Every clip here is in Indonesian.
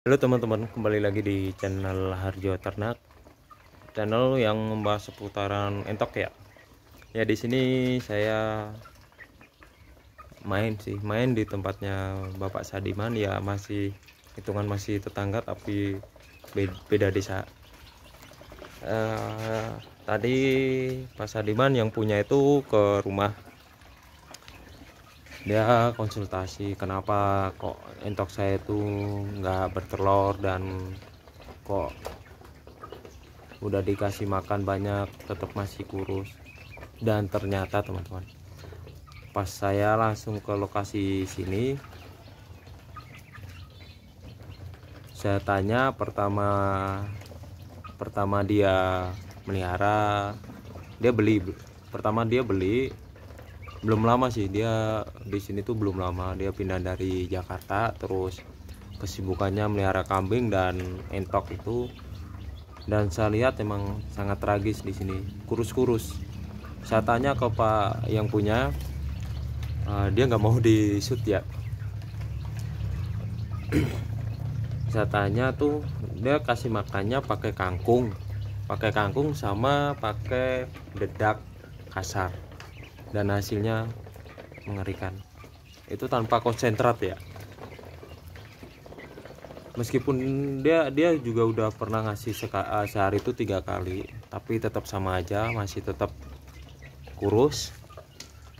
Halo teman-teman, kembali lagi di channel Harjo Ternak, channel yang membahas seputaran entok ya. Ya di sini saya main di tempatnya Bapak Sadiman ya, masih hitungan masih tetangga tapi beda desa. Tadi Pak Sadiman yang punya itu ke rumah, dia konsultasi kenapa kok entok saya itu nggak bertelur dan kok udah dikasih makan banyak tetap masih kurus. Dan ternyata teman-teman, pas saya langsung ke lokasi sini, saya tanya pertama dia melihara, dia beli belum lama sih, dia di sini tuh belum lama, dia pindah dari Jakarta. Terus kesibukannya melihara kambing dan entok itu, dan saya lihat emang sangat tragis di sini, kurus-kurus. Saya tanya ke Pak yang punya, dia nggak mau di shoot ya. Saya tanya tuh, dia kasih makannya pakai kangkung sama pakai dedak kasar, dan hasilnya mengerikan. Itu tanpa konsentrat ya, meskipun dia juga udah pernah ngasih sehari itu 3 kali, tapi tetap sama aja, masih tetap kurus.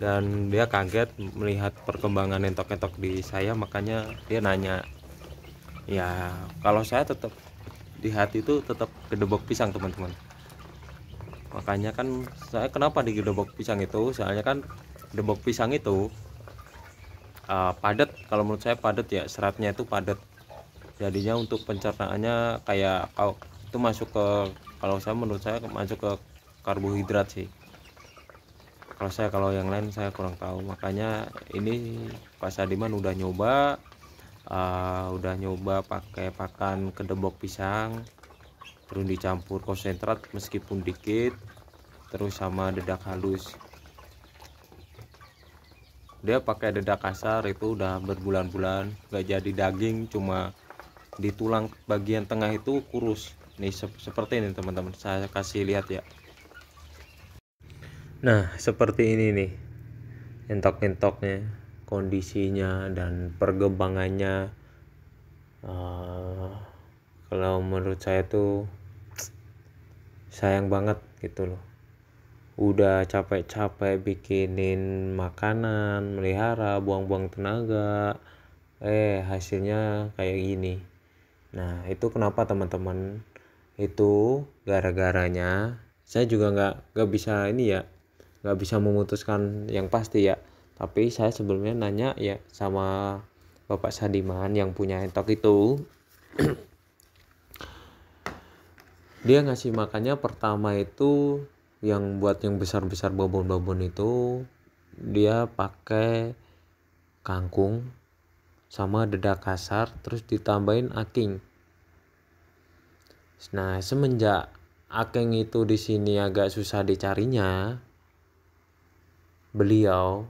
Dan dia kaget melihat perkembangan entok-entok di saya, makanya dia nanya. Ya kalau saya tetap di hati itu tetap gedebok pisang teman-teman. Makanya kan saya kenapa di gedebok pisang itu, soalnya kan gedebok pisang itu padat. Kalau menurut saya padat ya, seratnya itu padat, jadinya untuk pencernaannya kayak kalau itu masuk ke, menurut saya masuk ke karbohidrat sih. Kalau yang lain saya kurang tahu. Makanya ini Pak Sadiman udah nyoba pakai pakan kedebok pisang, terus dicampur konsentrat meskipun dikit, terus sama dedak halus. Dia pakai dedak kasar itu udah berbulan-bulan gak jadi daging, cuma di tulang bagian tengah itu kurus nih, seperti ini teman-teman, saya kasih lihat ya. Nah seperti ini nih entok-entoknya, kondisinya dan perkembangannya. Kalau menurut saya tuh sayang banget gitu loh, udah capek-capek bikinin makanan, melihara, buang-buang tenaga, hasilnya kayak gini. Nah itu kenapa teman-teman, itu gara-garanya saya juga nggak bisa ini ya, nggak bisa memutuskan yang pasti ya, tapi saya sebelumnya nanya ya sama Bapak Sadiman yang punya entok itu. Dia ngasih makannya pertama itu yang buat yang besar-besar babon-babon itu, dia pakai kangkung sama dedak kasar terus ditambahin aking. Nah semenjak aking itu di sini agak susah dicarinya, beliau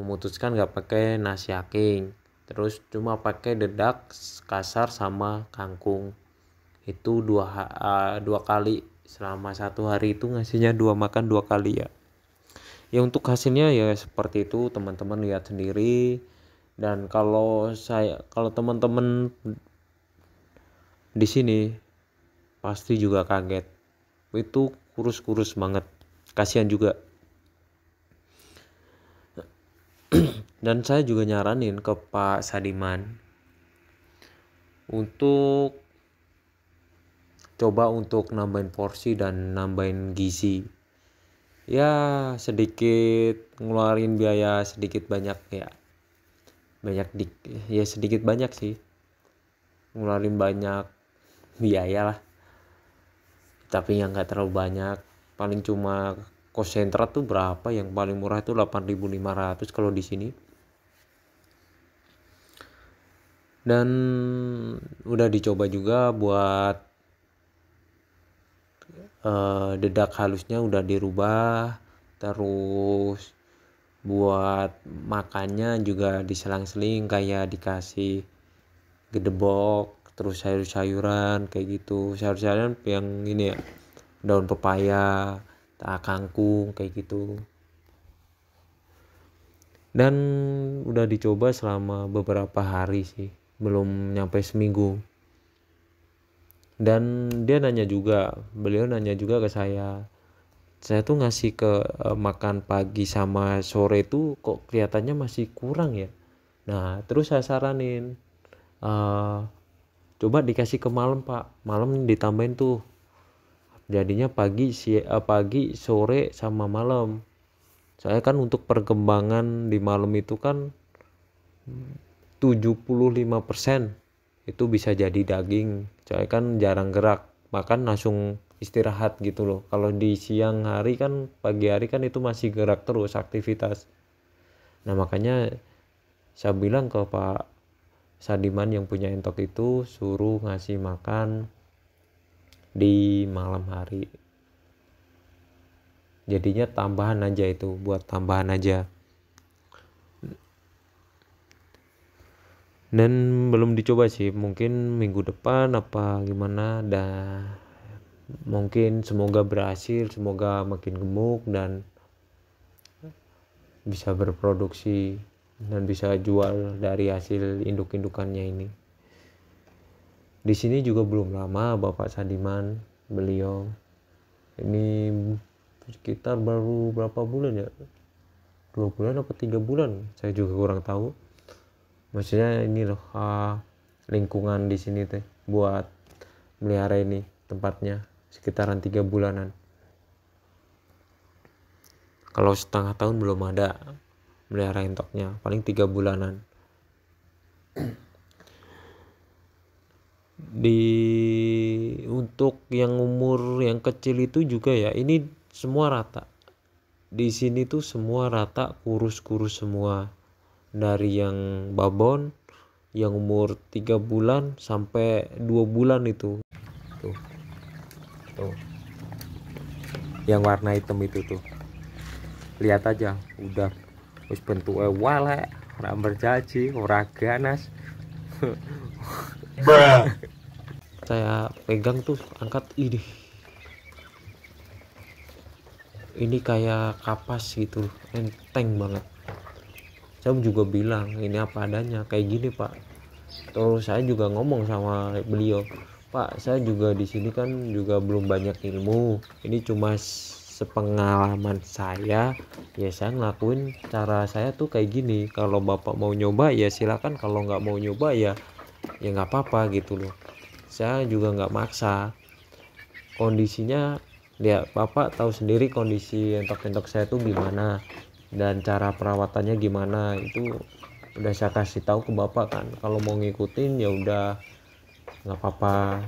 memutuskan nggak pakai nasi aking, terus cuma pakai dedak kasar sama kangkung. Itu dua kali selama 1 hari itu, ngasihnya 2 makan 2 kali ya. Ya untuk hasilnya ya seperti itu teman-teman, lihat sendiri. Dan kalau teman-teman di sini pasti juga kaget, itu kurus-kurus banget, kasihan juga. Dan saya juga nyaranin ke Pak Sadiman untuk coba untuk nambahin porsi dan nambahin gizi. Ya sedikit ngeluarin biaya sedikit banyak ya, ya sedikit banyak sih, ngeluarin banyak biaya lah, tapi yang nggak terlalu banyak. Paling cuma konsentrat tuh berapa, yang paling murah itu 8.500 kalau di sini. Dan udah dicoba juga buat dedak halusnya udah dirubah, terus buat makannya juga diselang-seling kayak dikasih gedebok, terus sayur-sayuran kayak gitu, sayur-sayuran yang ini ya, daun pepaya, kangkung kayak gitu. Dan udah dicoba selama beberapa hari sih, belum nyampe seminggu. Dan beliau nanya juga ke saya tuh ngasih ke makan pagi sama sore tuh kok kelihatannya masih kurang ya. Nah terus saya saranin, coba dikasih ke malam pak, malam ditambahin tuh, jadinya pagi sore sama malam. Saya kan untuk perkembangan di malam itu kan 75% itu bisa jadi daging. Saya kan jarang gerak, makan langsung istirahat gitu loh. Kalau di siang hari kan, pagi hari kan itu masih gerak terus aktivitas. Nah makanya saya bilang ke Pak Sadiman yang punya entok itu, suruh ngasih makan di malam hari. Jadinya tambahan aja, itu buat tambahan aja. Dan belum dicoba sih, mungkin minggu depan apa gimana. Dan mungkin semoga berhasil, semoga makin gemuk dan bisa berproduksi dan bisa jual dari hasil induk-indukannya ini. Di sini juga belum lama Bapak Sadiman, beliau ini sekitar baru berapa bulan ya, 2 bulan apa 3 bulan, saya juga kurang tahu. Maksudnya ini loh, lingkungan di sini teh buat melihara ini tempatnya sekitaran 3 bulanan. Kalau setengah tahun belum ada melihara entoknya, paling 3 bulanan. Untuk yang umur yang kecil itu juga ya, ini semua rata. Di sini tuh semua rata, kurus-kurus semua. Dari yang babon, yang umur 3 bulan sampai 2 bulan itu. Tuh. Yang warna hitam itu tuh. Lihat aja, udah wis bentuknya walek, ora berjaji, ora ganas. Saya pegang tuh, angkat ini kayak kapas gitu, enteng banget. Saya juga bilang ini apa adanya, kayak gini pak. Terus saya juga ngomong sama beliau, pak saya juga di sini kan juga belum banyak ilmu, ini cuma sepengalaman saya ya, saya ngelakuin cara saya tuh kayak gini. Kalau bapak mau nyoba ya silakan, kalau nggak mau nyoba ya nggak apa-apa gitu loh. Saya juga nggak maksa. Kondisinya ya bapak tahu sendiri, kondisi entok-entok saya tuh gimana dan cara perawatannya gimana, itu udah saya kasih tahu ke bapak kan. Kalau mau ngikutin ya udah, nggak apa-apa.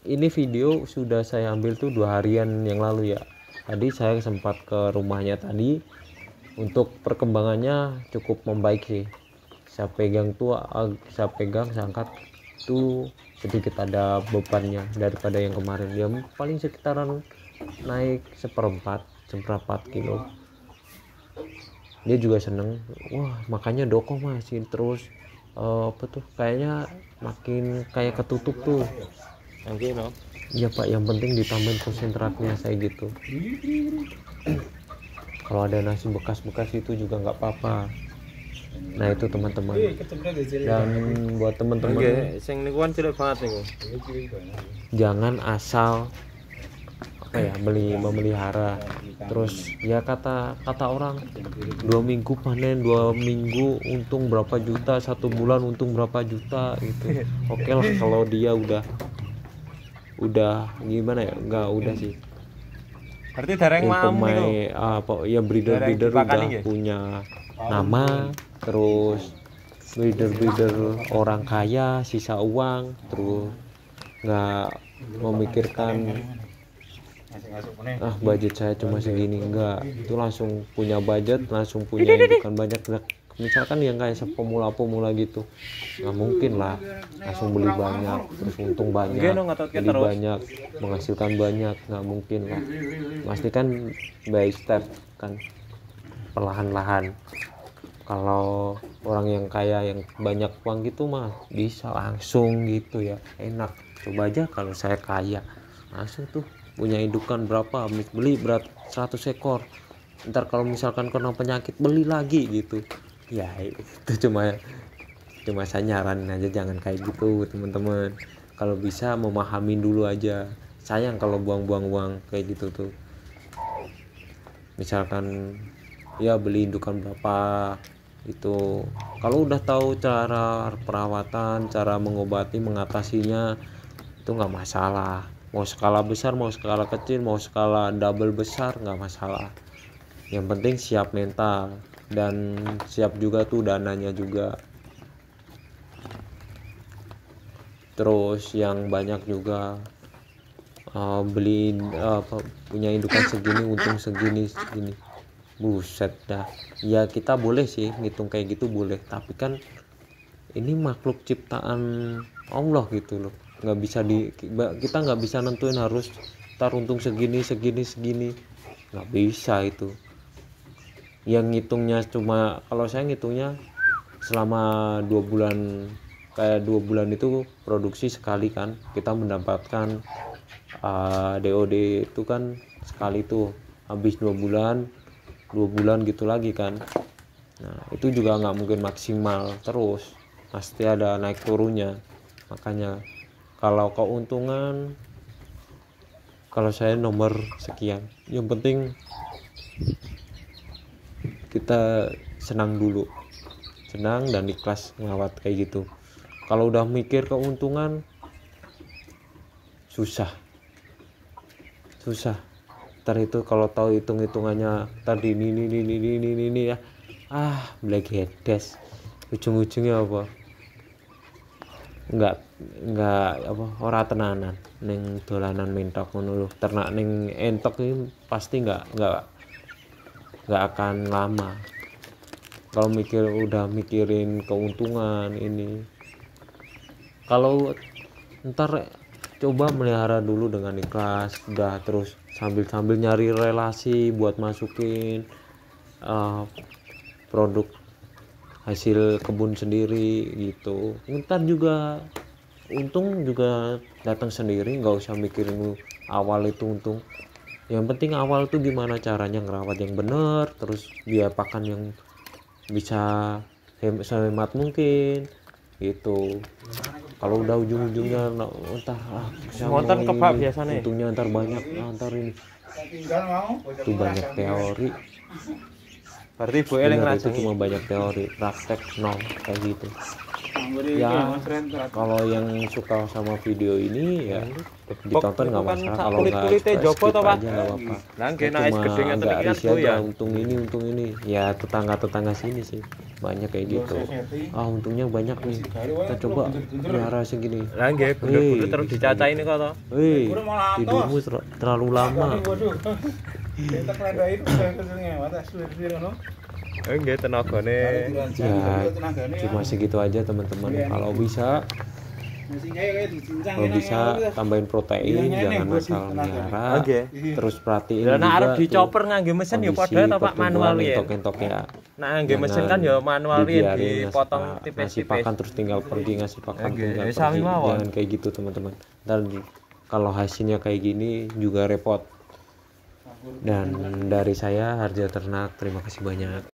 Ini video sudah saya ambil tuh 2 harian yang lalu ya. Tadi saya sempat ke rumahnya tadi. Untuk perkembangannya cukup membaik sih. Saya pegang, saya angkat tuh sedikit ada bebannya daripada yang kemarin. Ya paling sekitaran naik seperempat kilo. Dia juga seneng, wah makanya doko masih terus kayaknya makin kayak ketutup tuh. Iya pak, yang penting ditambahin konsentratnya, saya gitu. Kalau ada nasi bekas-bekas itu juga nggak apa-apa. Nah itu teman-teman. Dan buat teman-teman, jangan asal memelihara. Terus ya kata orang 2 minggu panen, 2 minggu untung berapa juta, 1 bulan untung berapa juta gitu. Oke lah kalau dia udah gimana ya, enggak udah sih. Berarti dereng pemain ya breeder udah punya nama, terus breeder orang kaya, sisa uang, terus nggak memikirkan budget saya cuma segini, enggak. Itu langsung punya budget, langsung punya indukan banyak. Misalkan yang kayak pemula gitu, nggak mungkin lah langsung beli banyak terus untung banyak, beli banyak menghasilkan banyak, nggak mungkin lah. Pasti kan by step kan, perlahan-lahan. Kalau orang yang kaya yang banyak uang gitu mah bisa langsung gitu ya, enak. Coba aja kalau saya kaya langsung tuh punya indukan berapa, beli berat 100 ekor, ntar kalau misalkan kena penyakit beli lagi gitu ya. Itu cuma saya nyaranin aja jangan kayak gitu teman-teman. Kalau bisa memahamin dulu aja, sayang kalau buang-buang uang kayak gitu tuh. Misalkan ya beli indukan berapa itu, kalau udah tahu cara perawatan, cara mengobati, mengatasinya, itu nggak masalah. Mau skala besar, mau skala kecil, mau skala double besar, nggak masalah. Yang penting siap mental dan siap juga tuh dananya juga. Terus yang banyak juga beli punya indukan segini untung segini, buset dah. Ya kita boleh sih ngitung kayak gitu boleh, tapi kan ini makhluk ciptaan Allah gitu loh, nggak bisa kita nggak bisa nentuin harus tar untung segini, nggak bisa itu. Yang ngitungnya cuma, kalau saya ngitungnya selama 2 bulan, kayak 2 bulan itu produksi sekali kan, kita mendapatkan DOD itu kan sekali tuh, habis 2 bulan gitu lagi kan. Nah itu juga nggak mungkin maksimal terus, pasti ada naik turunnya. Makanya kalau keuntungan, kalau saya nomor sekian, yang penting kita senang dulu, senang dan ikhlas ngelawat kayak gitu. Kalau udah mikir keuntungan susah. Ntar itu kalau tahu hitung-hitungannya tadi ini ya, black heades, ujung-ujungnya apa, enggak apa, ora tenanan ning dolanan mentok ngono lho. Ternak ning entok ini pasti enggak akan lama. Kalau udah mikirin keuntungan ini, kalau ntar coba melihara dulu dengan ikhlas, udah terus sambil nyari relasi buat masukin produk hasil kebun sendiri gitu. Ntar juga untung juga datang sendiri, nggak usah mikirin awal itu untung. Yang penting awal tuh gimana caranya ngerawat yang bener, terus biaya pakan yang bisa sehemat mungkin gitu. Kalau udah ujung-ujungnya entah Wonten kebak biasanya. untungnya ntar banyak, ntar ini itu banyak teori. Berarti Bu Bener, eling itu ngelajengi. cuma banyak teori, praktek nol kayak gitu ya. Kalau yang suka sama video ini ya ditonton nggak masalah, kalau nggak kulit-kulite suka jopo skip to, Pak. aja nggak apa-apa. Lah nggih nek Cuma gede ngeten agak iki kan risih aja, doyan. untung ini ya. Tetangga sini sih banyak kayak gitu, untungnya banyak nih, kita coba pelihara segini. Lah nggih bener-bener terus dicacai ini kok to. Tidurmu terlalu lama. Nggih tenagane. Ya cuma segitu aja teman-teman. Kalau bisa tambahin protein, jangan asal melihara. Nggih. Terus perhatiin Lah nek juga arep tuh dicoper ngangge mesin ya padha to Pak, manual ya. entok ya. Nek ngangge mesin kan ya manual ya dipotong ngasih tipis-tipis. pakan terus tinggal pergi ngasih pakan, Oke, tinggal sami pergi. mawon. Jangan kayak gitu teman-teman. Dan kalau hasilnya kayak gini juga repot. Dan dari saya Harja Ternak, terima kasih banyak.